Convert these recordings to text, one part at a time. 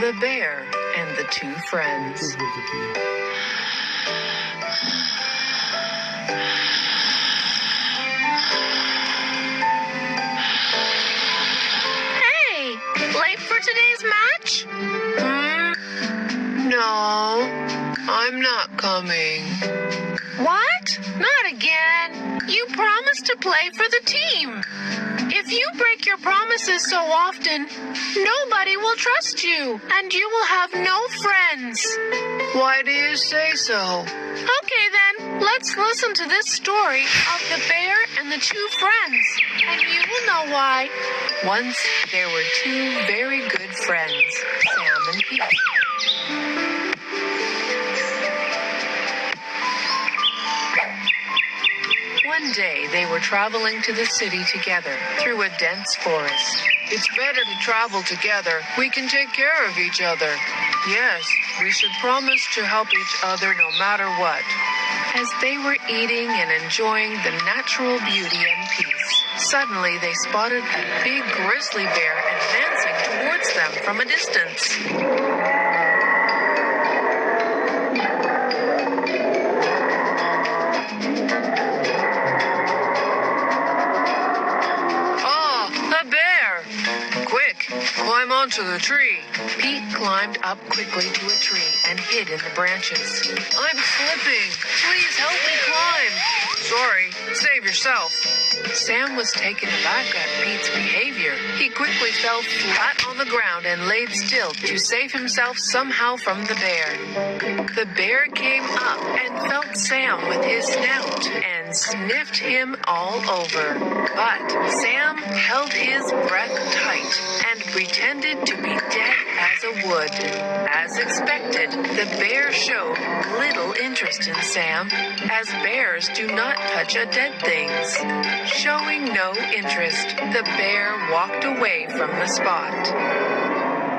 The Bear and the Two Friends. Hey, late for today's match? No, I'm not coming. What? Not again. You promised to play for the team. If you break your promises so often, nobody will trust you, and you will have no friends. Why do you say so? Okay then, let's listen to this story of the bear and the two friends, and you will know why. Once there were two very good friends, Sam and Pete. One day they were traveling to the city together through a dense forest. It's better to travel together. We can take care of each other. Yes, we should promise to help each other no matter what. As they were eating and enjoying the natural beauty and peace, suddenly they spotted a big grizzly bear advancing towards them from a distance. Climb onto the tree. Pete climbed up quickly to a tree and hid in the branches. I'm slipping. Please help me climb. Sorry, save yourself. Sam was taken aback at Pete's behavior. He quickly fell flat on the ground and laid still to save himself somehow from the bear. The bear came up and felt Sam with his snout and sniffed him all over. But Sam held his breath tight and pretended to be dead as a wood. As expected, the bear showed little interest in Sam, as bears do not touch dead things. Showing no interest, the bear walked away from the spot.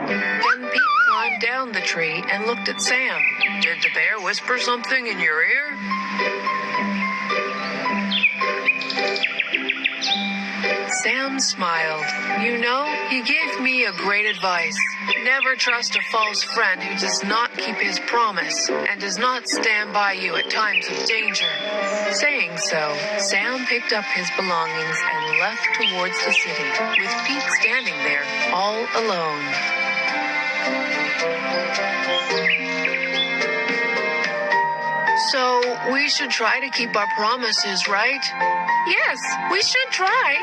Then Pete climbed down the tree and looked at Sam. Did the bear whisper something in your ear? Sam smiled. You know, he gave me a great advice. Never trust a false friend who does not keep his promise and does not stand by you at times of danger. Saying so, Sam picked up his belongings and left towards the city, with Pete standing there all alone. So, we should try to keep our promises, right? Yes, we should try.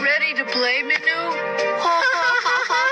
Ready to play, Minu?